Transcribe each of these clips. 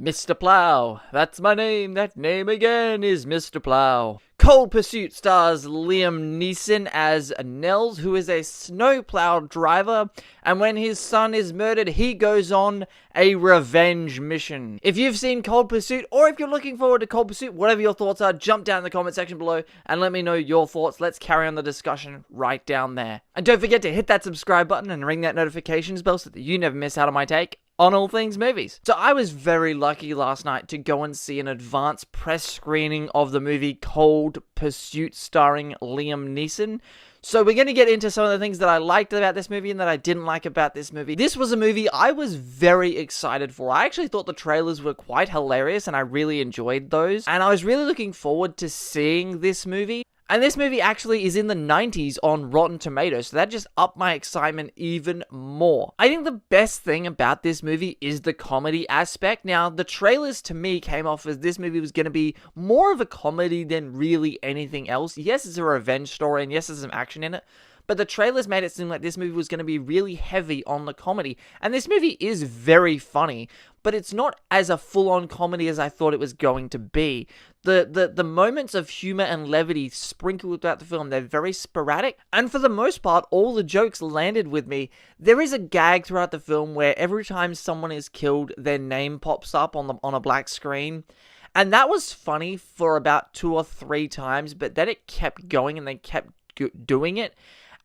Mr. Plow. That's my name. That name again is Mr. Plow. Cold Pursuit stars Liam Neeson as Nels, who is a snowplow driver, and when his son is murdered, he goes on a revenge mission. If you've seen Cold Pursuit, or if you're looking forward to Cold Pursuit, whatever your thoughts are, jump down in the comment section below and let me know your thoughts. Let's carry on the discussion right down there. And don't forget to hit that subscribe button and ring that notifications bell so that you never miss out on my take on all things movies. So I was very lucky last night to go and see an advanced press screening of the movie Cold Pursuit starring Liam Neeson. So we're going to get into some of the things that I liked about this movie and that I didn't like about this movie. This was a movie I was very excited for. I actually thought the trailers were quite hilarious and I really enjoyed those. And I was really looking forward to seeing this movie. And this movie actually is in the 90s on Rotten Tomatoes, so that just upped my excitement even more. I think the best thing about this movie is the comedy aspect. Now, the trailers to me came off as this movie was going to be more of a comedy than really anything else. Yes, it's a revenge story, and yes, there's some action in it, but the trailers made it seem like this movie was going to be really heavy on the comedy. And this movie is very funny, but it's not as a full-on comedy as I thought it was going to be. The moments of humor and levity sprinkled throughout the film, they're very sporadic. And for the most part, all the jokes landed with me. There is a gag throughout the film where every time someone is killed, their name pops up on a black screen. And that was funny for about 2 or 3 times, but then it kept going and they kept doing it.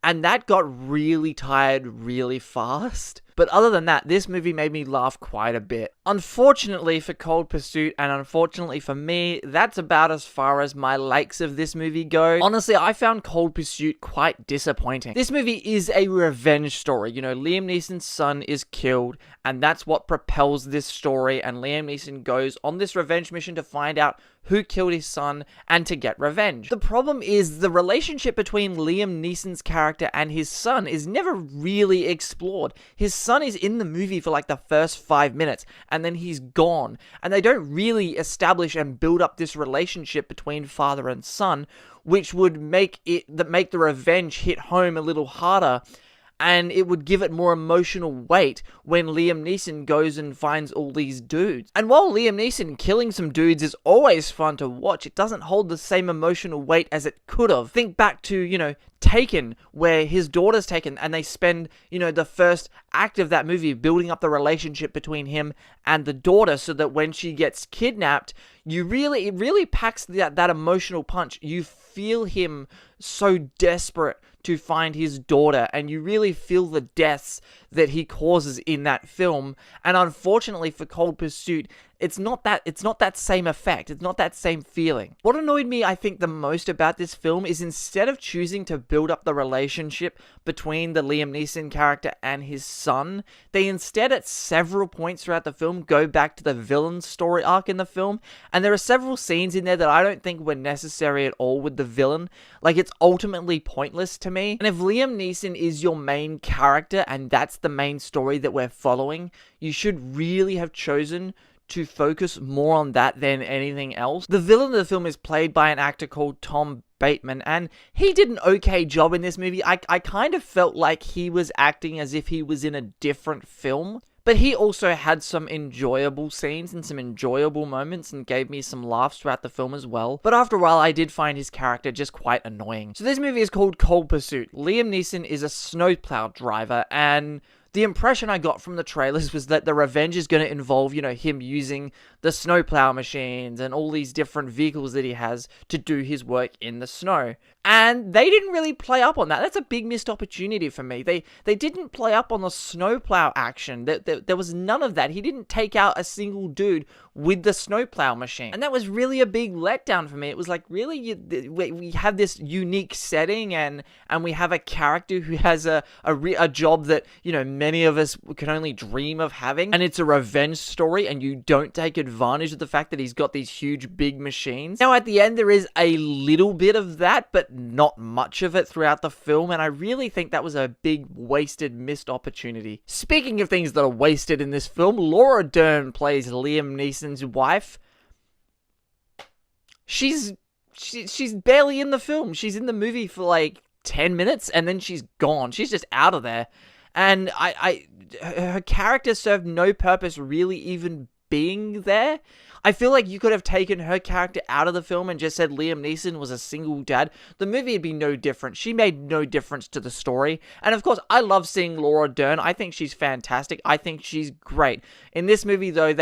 And that got really tired really fast. But other than that, this movie made me laugh quite a bit. Unfortunately for Cold Pursuit, and unfortunately for me, that's about as far as my likes of this movie go. Honestly, I found Cold Pursuit quite disappointing. This movie is a revenge story. You know, Liam Neeson's son is killed, and that's what propels this story, and Liam Neeson goes on this revenge mission to find out who killed his son and to get revenge. The problem is the relationship between Liam Neeson's character and his son is never really explored. His son is in the movie for like the first 5 minutes and then he's gone, and they don't really establish and build up this relationship between father and son, which would make the revenge hit home a little harder. And it would give it more emotional weight when Liam Neeson goes and finds all these dudes. And while Liam Neeson killing some dudes is always fun to watch, it doesn't hold the same emotional weight as it could have. Think back to, you know, Taken, where his daughter's taken, and they spend, you know, the first act of that movie building up the relationship between him and the daughter, so that when she gets kidnapped, it really packs that emotional punch. You feel him so desperate to find his daughter, and you really feel the deaths that he causes in that film. And unfortunately for Cold Pursuit, it's not that same effect. It's not that same feeling. What annoyed me, I think, the most about this film is instead of choosing to build up the relationship between the Liam Neeson character and his son, they instead at several points throughout the film go back to the villain's story arc in the film. And there are several scenes in there that I don't think were necessary at all with the villain. Like, it's ultimately pointless to me. And if Liam Neeson is your main character and that's the main story that we're following, you should really have chosen to focus more on that than anything else. The villain of the film is played by an actor called Tom Bateman, and he did an okay job in this movie. I kind of felt like he was acting as if he was in a different film. But he also had some enjoyable scenes and some enjoyable moments and gave me some laughs throughout the film as well. But after a while, I did find his character just quite annoying. So this movie is called Cold Pursuit. Liam Neeson is a snowplow driver, and the impression I got from the trailers was that the revenge is going to involve, you know, him using the snowplow machines and all these different vehicles that he has to do his work in the snow. And they didn't really play up on that. That's a big missed opportunity for me. They didn't play up on the snowplow action. There was none of that. He didn't take out a single dude with the snowplow machine. And that was really a big letdown for me. It was like, really, we have this unique setting and we have a character who has a job that, you know, many of us can only dream of having, and it's a revenge story, and you don't take advantage of the fact that he's got these huge big machines. Now at the end there is a little bit of that, but not much of it throughout the film, and I really think that was a big wasted missed opportunity. Speaking of things that are wasted in this film, Laura Dern plays Liam Neeson's wife. She's barely in the film. She's in the movie for like 10 minutes and then she's gone. She's just out of there. And her character served no purpose really even being there. I feel like you could have taken her character out of the film and just said Liam Neeson was a single dad. The movie would be no different. She made no difference to the story. And of course, I love seeing Laura Dern. I think she's fantastic. I think she's great. In this movie, though,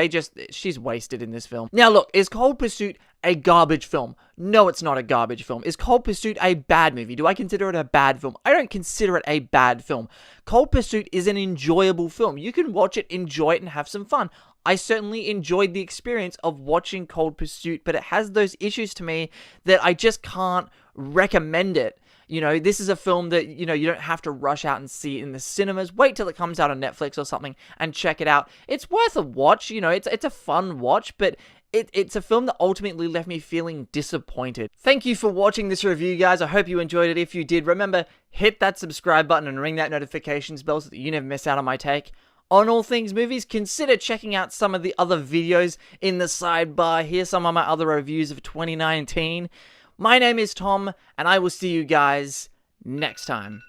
she's wasted in this film. Now, look, is Cold Pursuit a garbage film? No, it's not a garbage film. Is Cold Pursuit a bad movie? Do I consider it a bad film? I don't consider it a bad film. Cold Pursuit is an enjoyable film. You can watch it, enjoy it, and have some fun. I certainly enjoyed the experience of watching Cold Pursuit, but it has those issues to me that I just can't recommend it. You know, this is a film that, you know, you don't have to rush out and see it in the cinemas. Wait till it comes out on Netflix or something and check it out. It's worth a watch, you know, it's a fun watch, but it's a film that ultimately left me feeling disappointed. Thank you for watching this review, guys. I hope you enjoyed it. If you did, remember, hit that subscribe button and ring that notifications bell so that you never miss out on my take on all things movies. Consider checking out some of the other videos in the sidebar. Here's some of my other reviews of 2019. My name is Tom, and I will see you guys next time.